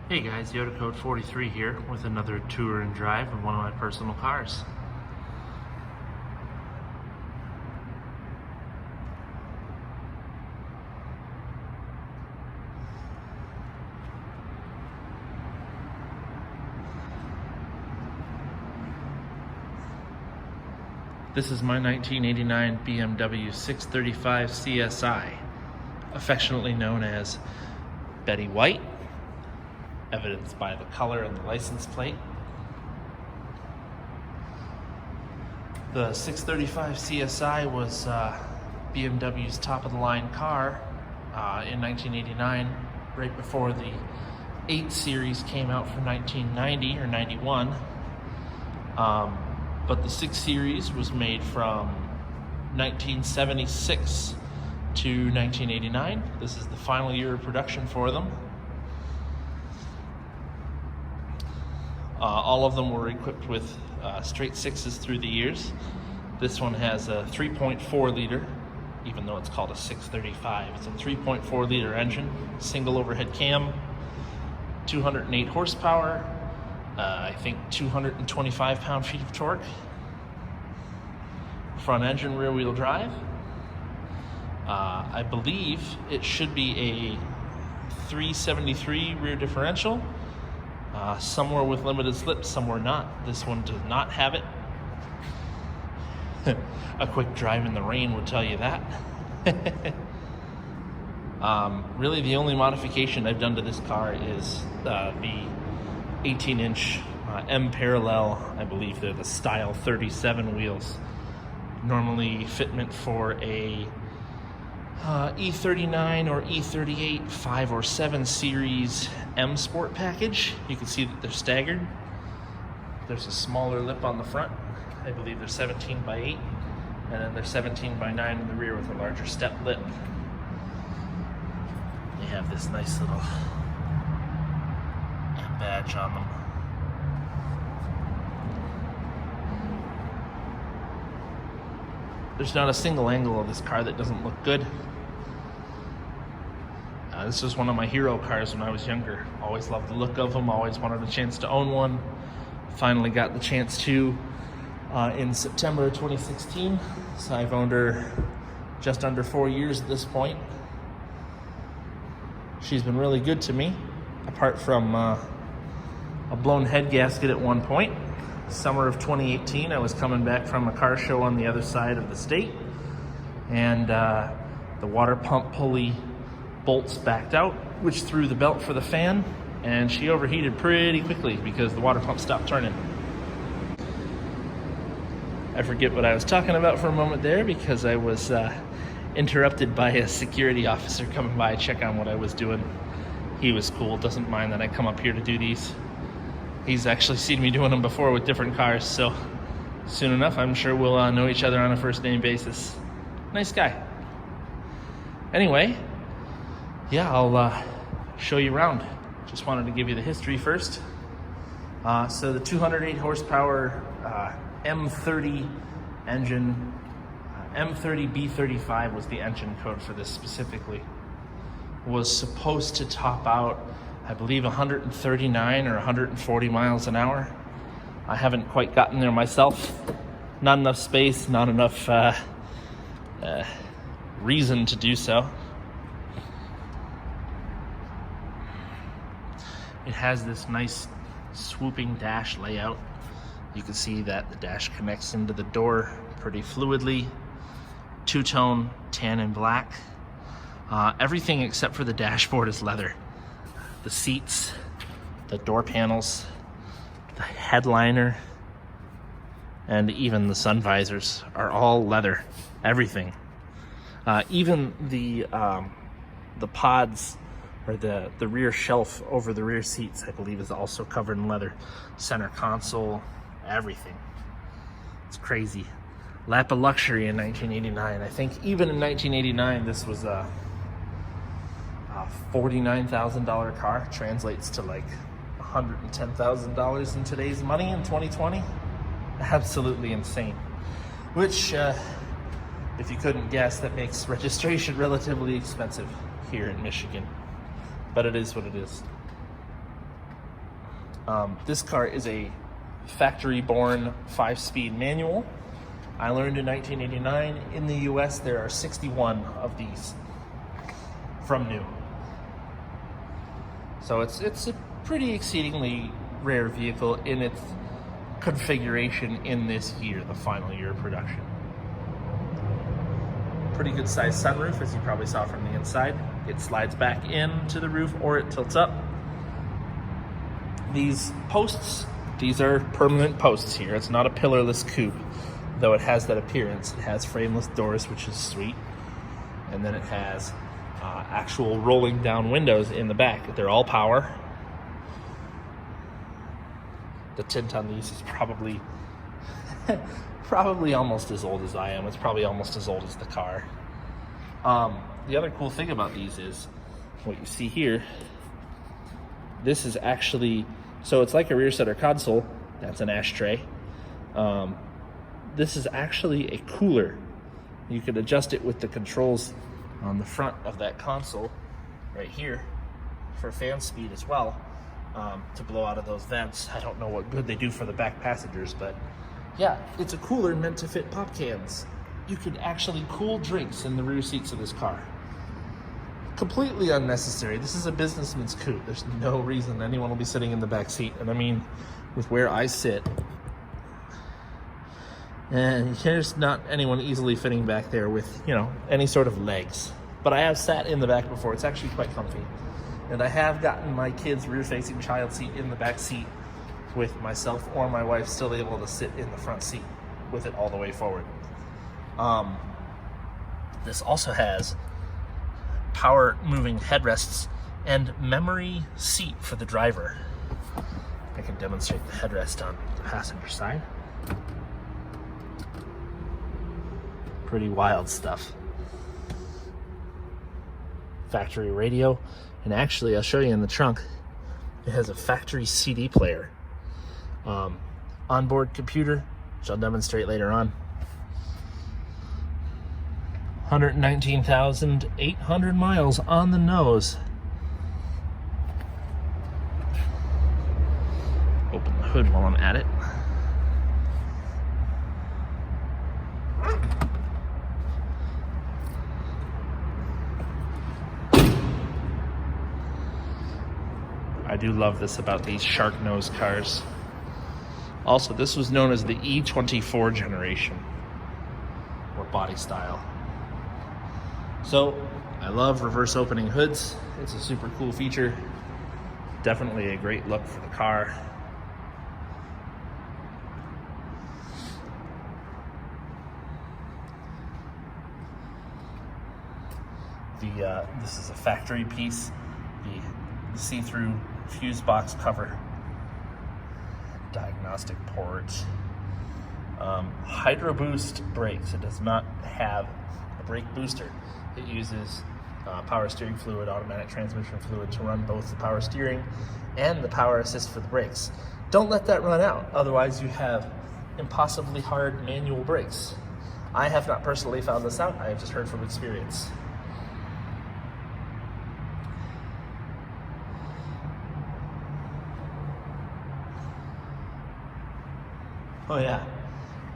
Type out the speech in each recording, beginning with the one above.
Hey guys, Yoda Code 43 here with another tour and drive of one of my personal cars. This is my 1989 BMW 635 CSI, affectionately known as Betty White, evidenced by the color and the license plate. The 635 CSI was BMW's top-of-the-line car in 1989, right before the 8 Series came out for 1990 or 91. But the 6 Series was made from 1976 to 1989. This is the final year of production for them. All of them were equipped with straight sixes through the years. This one has a 3.4 liter, even though it's called a 635. It's a 3.4 liter engine, single overhead cam, 208 horsepower, I think 225 pound-feet of torque. Front engine, rear wheel drive. I believe it should be a 373 rear differential. Somewhere with limited slip, somewhere not. This one does not have it. A quick drive in the rain would tell you that. Really, the only modification I've done to this car is the 18-inch M parallel. I believe they're the Style 37 wheels. Normally fitment for a E39 or E38 5 or 7 Series M Sport package. You can see that they're staggered. There's a smaller lip on the front. I believe they're 17 by 8, and then they're 17 by 9 in the rear with a larger step lip. They have this nice little M badge on them. There's not a single angle of this car that doesn't look good. This was one of my hero cars when I was younger. Always loved the look of them, always wanted a chance to own one. Finally got the chance to in September 2016. So I've owned her just under 4 years at this point. She's been really good to me, apart from a blown head gasket at one point. Summer of 2018, I was coming back from a car show on the other side of the state, and the water pump pulley bolts backed out, which threw the belt for the fan, and she overheated pretty quickly because the water pump stopped turning. I forget what I was talking about for a moment there because I was interrupted by a security officer coming by to check on what I was doing. He was cool, doesn't mind that I come up here to do these. He's actually seen me doing them before with different cars, so soon enough I'm sure we'll know each other on a first name basis. Nice guy. Anyway, yeah, I'll show you around. Just wanted to give you the history first. So the 208 horsepower M30 engine, M30B35 was the engine code for this specifically, was supposed to top out, I believe, 139 or 140 miles an hour. I haven't quite gotten there myself. Not enough space, not enough reason to do so. It has this nice swooping dash layout. You can see that the dash connects into the door pretty fluidly. Two-tone tan and black. Everything except for the dashboard is leather. The seats, the door panels, the headliner, and even the sun visors are all leather. Everything. Even the pods, or the rear shelf over the rear seats, I believe, is also covered in leather. Center console, everything. It's crazy. Lap of luxury in 1989. I think even in 1989, this was a $49,000 car. Translates to like $110,000 in today's money in 2020. Absolutely insane. Which, if you couldn't guess, that makes registration relatively expensive here in Michigan. But it is what it is. This car is a factory-born 5-speed manual. I learned in 1989. In the US, there are 61 of these from new. So it's a pretty exceedingly rare vehicle in its configuration in this year, the final year of production. Pretty good sized sunroof, as you probably saw from the inside. It slides back into the roof or it tilts up. These posts, these are permanent posts here. It's not a pillarless coupe, though it has that appearance. It has frameless doors, which is sweet. And then it has actual rolling down windows in the back. They're all power. The tint on these is probably almost as old as I am. It's probably almost as old as the car. The other cool thing about these is what you see here. This is actually, so it's like a rear center console. That's an ashtray. This is actually a cooler. You can adjust it with the controls on the front of that console right here for fan speed as well, to blow out of those vents. I don't know what good they do for the back passengers, but yeah, it's a cooler meant to fit pop cans. You could actually cool drinks in the rear seats of this car. Completely unnecessary. This is a businessman's coupe. There's no reason anyone will be sitting in the back seat. And I mean, with where I sit, and there's not anyone easily fitting back there with, you know, any sort of legs. But I have sat in the back before. It's actually quite comfy. And I have gotten my kid's rear-facing child seat in the back seat with myself or my wife still able to sit in the front seat with it all the way forward. This also has power moving headrests and memory seat for the driver. I can demonstrate the headrest on the passenger side. Pretty wild stuff. Factory radio, and actually I'll show you in the trunk, it has a factory CD player. Onboard computer, which I'll demonstrate later on. 119,800 miles on the nose. Open the hood while I'm at it. I do love this about these shark nose cars. Also, this was known as the E24 generation, or body style. So, I love reverse opening hoods. It's a super cool feature. Definitely a great look for the car. This is a factory piece. The see-through fuse box cover, diagnostic port, Hydro Boost brakes. It does not have a brake booster. It uses power steering fluid, automatic transmission fluid to run both the power steering and the power assist for the brakes. Don't let that run out, otherwise you have impossibly hard manual brakes. I have not personally found this out, I have just heard from experience. Oh yeah,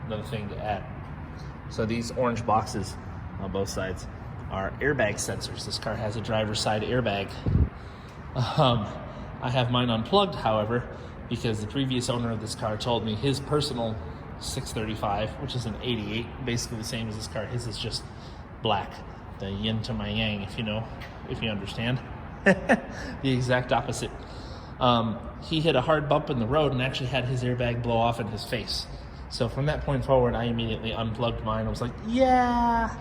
another thing to add. So these orange boxes on both sides are airbag sensors. This car has a driver's side airbag. I have mine unplugged, however, because the previous owner of this car told me his personal 635, which is an 88, basically the same as this car. His is just black, the yin to my yang, if you understand. The exact opposite. He hit a hard bump in the road and actually had his airbag blow off in his face. So from that point forward, I immediately unplugged mine. I was like, yeah,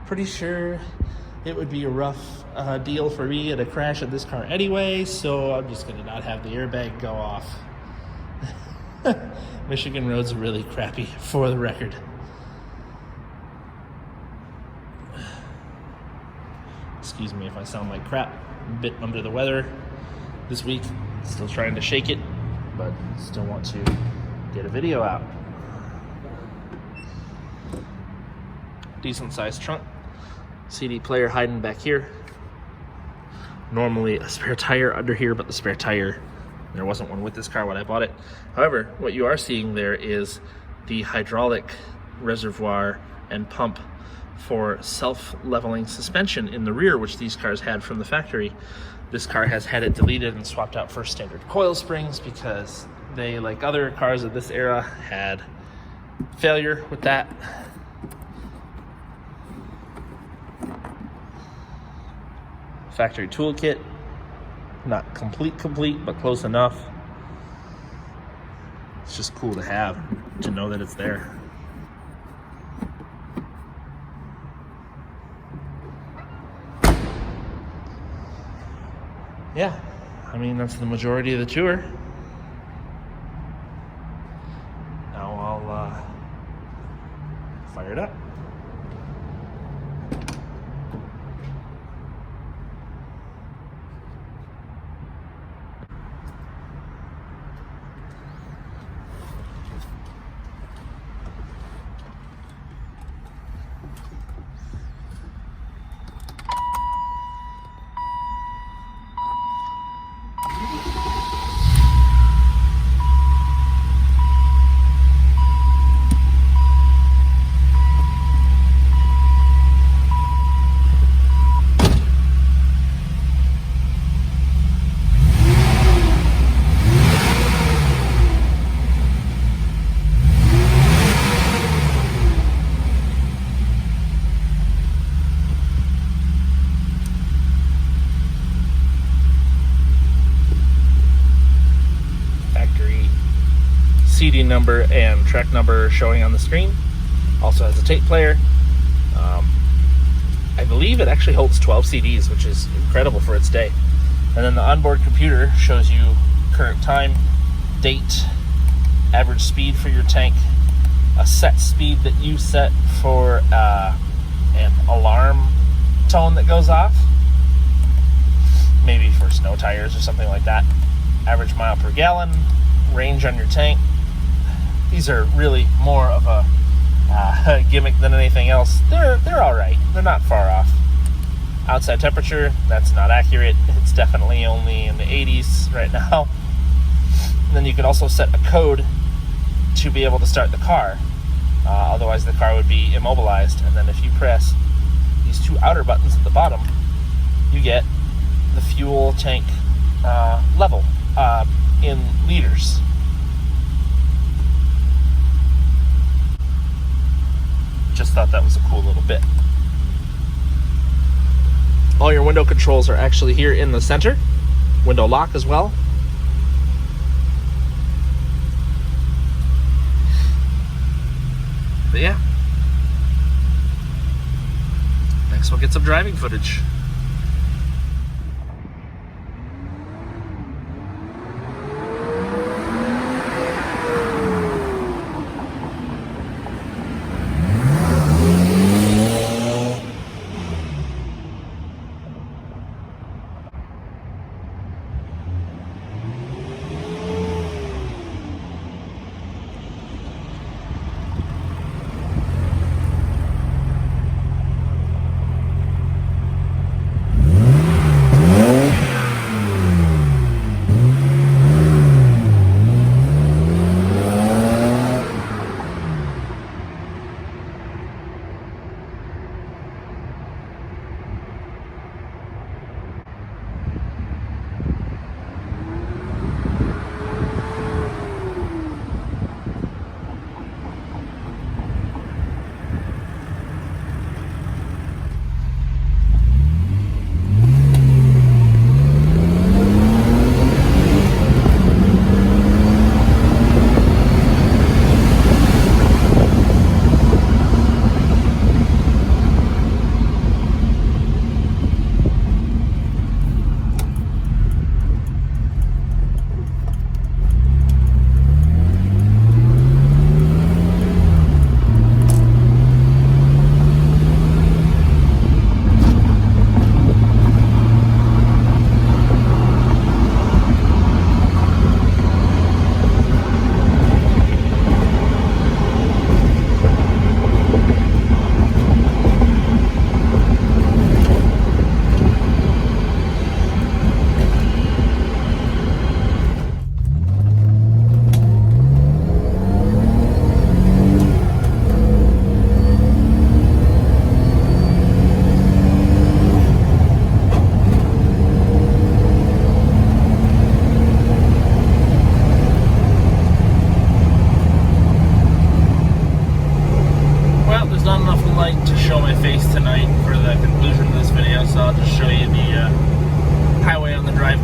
pretty sure it would be a rough deal for me at a crash of this car anyway, so I'm just gonna not have the airbag go off. Michigan roads are really crappy, for the record. Excuse me if I sound like crap. I'm a bit under the weather this week. Still trying to shake it, but still want to get a video out. Decent sized trunk. CD player hiding back here. Normally a spare tire under here, but the spare tire There wasn't one with this car when I bought it. However, what you are seeing there is the hydraulic reservoir and pump for self-leveling suspension in the rear, which these cars had from the factory. This car has had it deleted and swapped out for standard coil springs because they, like other cars of this era, had failure with that. Factory toolkit, not complete, but close enough. It's just cool to have, to know that it's there. Yeah, I mean, that's the majority of the tour. Now I'll fire it up. CD number and track number showing on the screen. Also has a tape player. I believe it actually holds 12 CDs, which is incredible for its day. And then the onboard computer shows you current time, date, average speed for your tank, a set speed that you set for an alarm tone that goes off, maybe for snow tires or something like that, average mile per gallon, range on your tank. These are really more of a gimmick than anything else. They're all right. They're not far off. Outside temperature, that's not accurate. It's definitely only in the 80s right now. And then you can also set a code to be able to start the car. Otherwise the car would be immobilized. And then if you press these two outer buttons at the bottom, you get the fuel tank level in liters. Just thought that was a cool little bit. All your window controls are actually here in the center. Window lock as well. But yeah. Next we'll get some driving footage.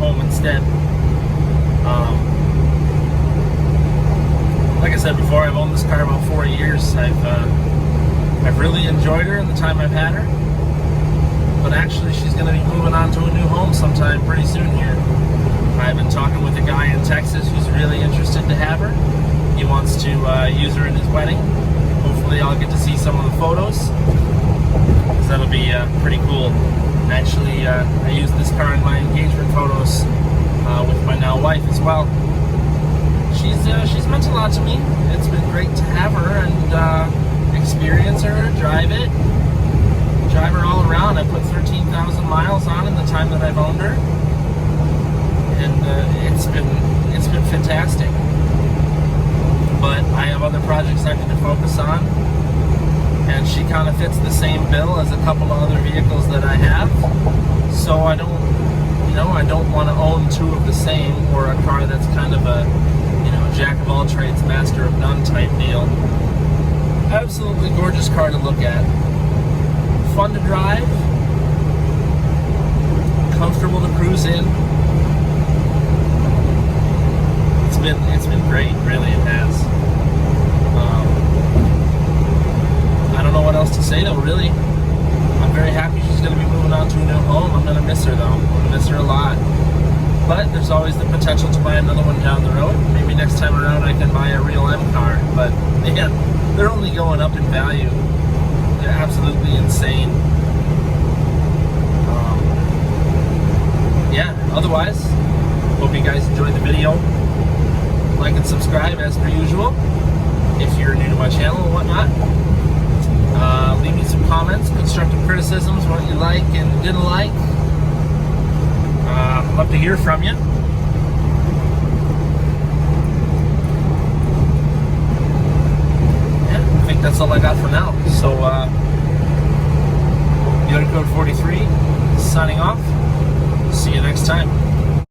home instead. Like I said before, I've owned this car about 4 years. I've really enjoyed her in the time I've had her. But actually, she's going to be moving on to a new home sometime pretty soon here. I've been talking with a guy in Texas who's really interested to have her. He wants to use her in his wedding. Hopefully I'll get to see some of the photos, because that'll be pretty cool. Actually, I used this car in my engagement photos with my now wife as well. She's meant a lot to me. It's been great to have her and experience her, drive her all around. I put 13,000 miles on in the time that I've owned her, and it's been fantastic. But I have other projects I need to focus on, and she kind of fits the same bill as a couple of other vehicles that I have. So I don't want to own two of the same, or a car that's kind of a jack of all trades, master of none type deal. Absolutely gorgeous car to look at. Fun to drive, comfortable to cruise in. It's been great, really, it has. I don't know what else to say though, really. I'm very happy she's going to be moving on to a new home. I'm going to miss her though. I'm going to miss her a lot. But there's always the potential to buy another one down the road. Maybe next time around I can buy a real M car. But man, they're only going up in value. They're absolutely insane. Yeah, otherwise, hope you guys enjoyed the video. Like and subscribe as per usual if you're new to my channel and whatnot. Leave me some comments, constructive criticisms, what you like and didn't like. Love to hear from you. Yeah, I think that's all I got for now. So, Yoda Code 43 signing off. See you next time.